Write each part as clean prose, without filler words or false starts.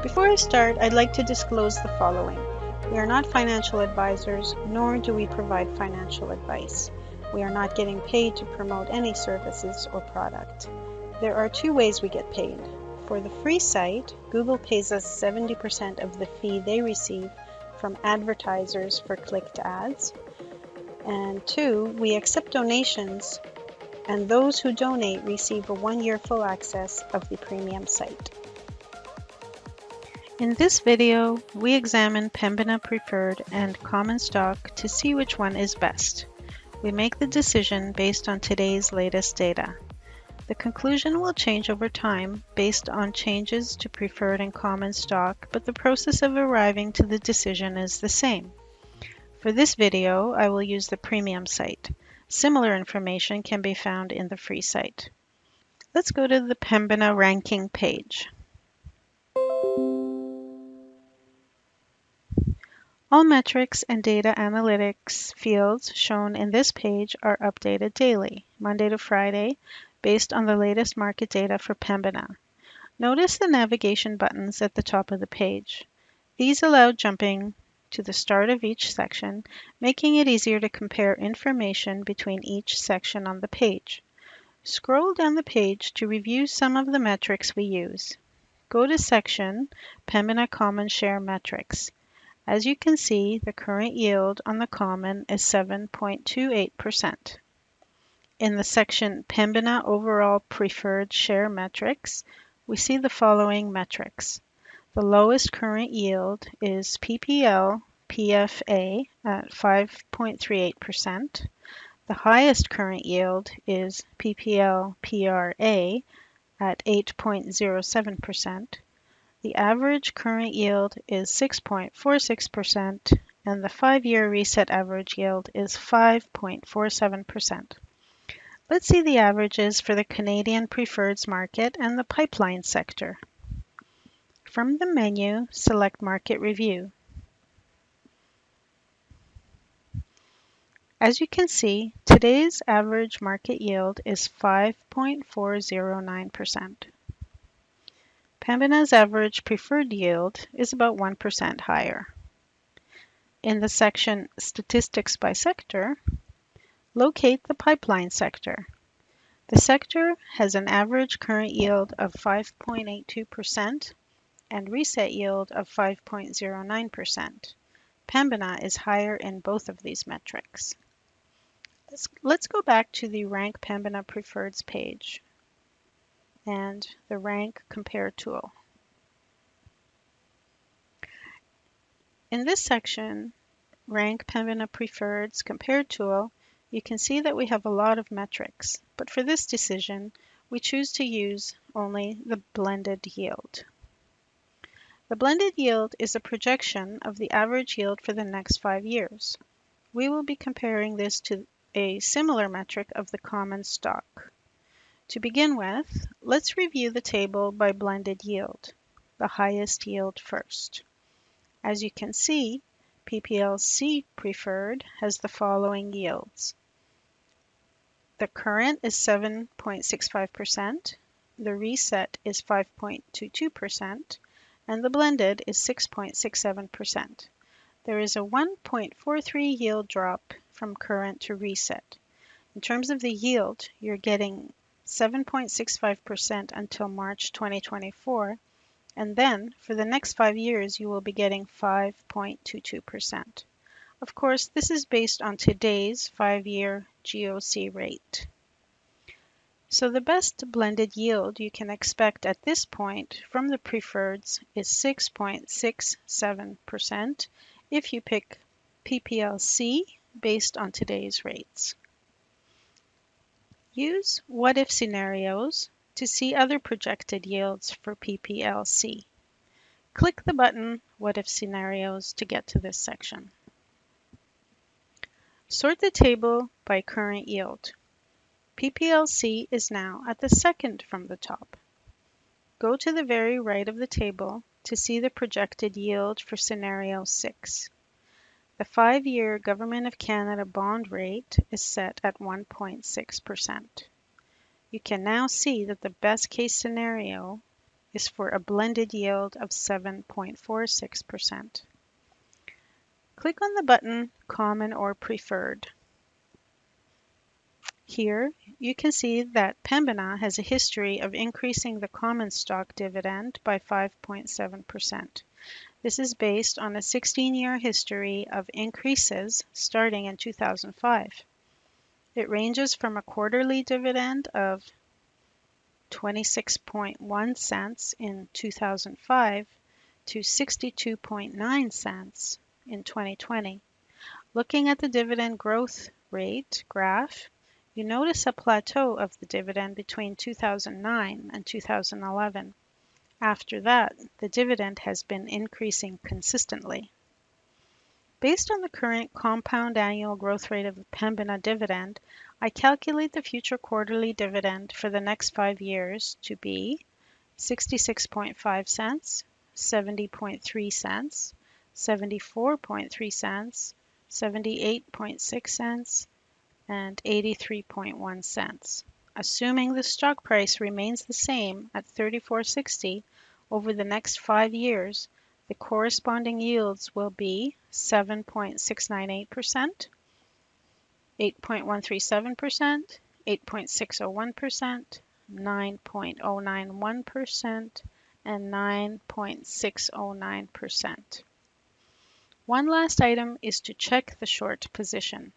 Before I start, I'd like to disclose the following. We are not financial advisors, nor do we provide financial advice. We are not getting paid to promote any services or product. There are two ways we get paid. For the free site, Google pays us 70% of the fee they receive from advertisers for clicked ads. And two, we accept donations, and those who donate receive a 1-year full access of the premium site. In this video, we examine Pembina Preferred and Common Stock to see which one is best. We make the decision based on today's latest data. The conclusion will change over time based on changes to Preferred and Common Stock, but the process of arriving to the decision is the same. For this video, I will use the premium site. Similar information can be found in the free site. Let's go to the Pembina Ranking page. All metrics and data analytics fields shown in this page are updated daily, Monday to Friday, based on the latest market data for Pembina. Notice the navigation buttons at the top of the page. These allow jumping to the start of each section, making it easier to compare information between each section on the page. Scroll down the page to review some of the metrics we use. Go to section Pembina Common Share Metrics. As you can see, the current yield on the common is 7.28%. In the section Pembina Overall Preferred Share Metrics, we see the following metrics. The lowest current yield is PPL PFA at 5.38%. The highest current yield is PPL PRA at 8.07%. The average current yield is 6.46%, and the 5-year reset average yield is 5.47%. Let's see the averages for the Canadian preferreds market and the pipeline sector. From the menu, select Market Review. As you can see, today's average market yield is 5.409%. Pembina's average preferred yield is about 1% higher. In the section Statistics by Sector, locate the pipeline sector. The sector has an average current yield of 5.82% and reset yield of 5.09%. Pembina is higher in both of these metrics. Let's go back to the Rank Pembina Preferreds page and the Rank Compare tool. In this section, Rank Pembina Preferreds Compare tool, you can see that we have a lot of metrics, but for this decision, we choose to use only the blended yield. The blended yield is a projection of the average yield for the next 5 years. We will be comparing this to a similar metric of the common stock. To begin with, let's review the table by blended yield, the highest yield first. As you can see, PPLC Preferred has the following yields. The current is 7.65%, the reset is 5.22%, and the blended is 6.67%. There is a 1.43 yield drop from current to reset. In terms of the yield, you're getting 7.65% until March 2024, and then for the next 5 years you will be getting 5.22%. Of course, this is based on today's 5-year GOC rate. So the best blended yield you can expect at this point from the preferreds is 6.67% if you pick PPLC based on today's rates. Use what-if scenarios to see other projected yields for PPLC. Click the button What If Scenarios to get to this section. Sort the table by current yield. PPLC is now at the second from the top. Go to the very right of the table to see the projected yield for scenario 6. The 5-year Government of Canada bond rate is set at 1.6%. You can now see that the best case scenario is for a blended yield of 7.46%. Click on the button Common or Preferred. Here, you can see that Pembina has a history of increasing the common stock dividend by 5.7%. This is based on a 16-year history of increases starting in 2005. It ranges from a quarterly dividend of 26.1 cents in 2005 to 62.9 cents in 2020. Looking at the dividend growth rate graph, you notice a plateau of the dividend between 2009 and 2011. After that, the dividend has been increasing consistently. Based on the current compound annual growth rate of the Pembina dividend, I calculate the future quarterly dividend for the next 5 years to be 66.5 cents, 70.3 cents, 74.3 cents, 78.6 cents, and 83.1 cents. Assuming the stock price remains the same at $34.60 over the next 5 years, the corresponding yields will be 7.698%, 8.137%, 8.601%, 9.091%, and 9.609%. One last item is to check the short position.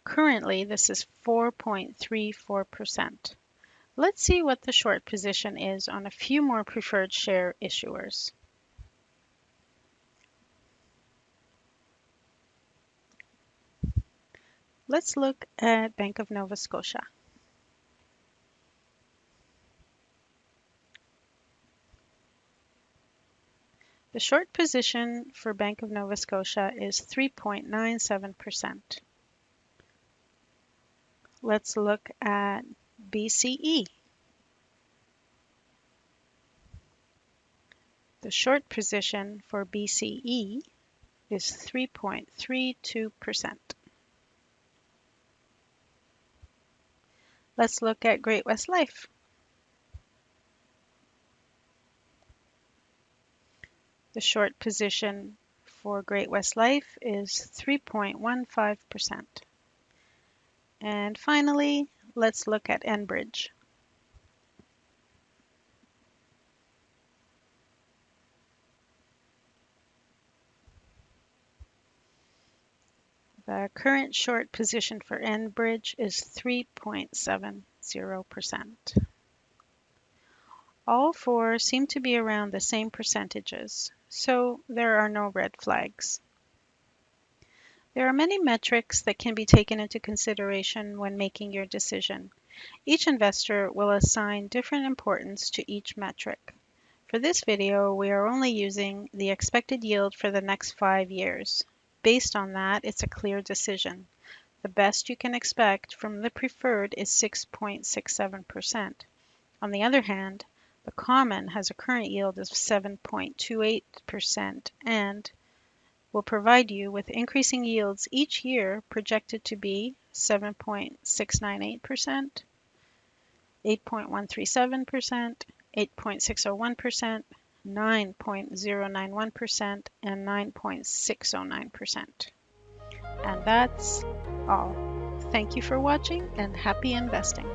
Currently, this is 4.34%. Let's see what the short position is on a few more preferred share issuers. Let's look at Bank of Nova Scotia. The short position for Bank of Nova Scotia is 3.97%. Let's look at BCE. The short position for BCE is 3.32%. Let's look at Great-West Life. The short position for Great-West Life is 3.15%. And finally, let's look at Enbridge. The current short position for Enbridge is 3.70%. All four seem to be around the same percentages, so there are no red flags. There are many metrics that can be taken into consideration when making your decision. Each investor will assign different importance to each metric. For this video, we are only using the expected yield for the next 5 years. Based on that, it's a clear decision. The best you can expect from the preferred is 6.67%. On the other hand, the common has a current yield of 7.28% and will provide you with increasing yields each year projected to be 7.698%, 8.137%, 8.601%, 9.091%, and 9.609%. And that's all. Thank you for watching and happy investing.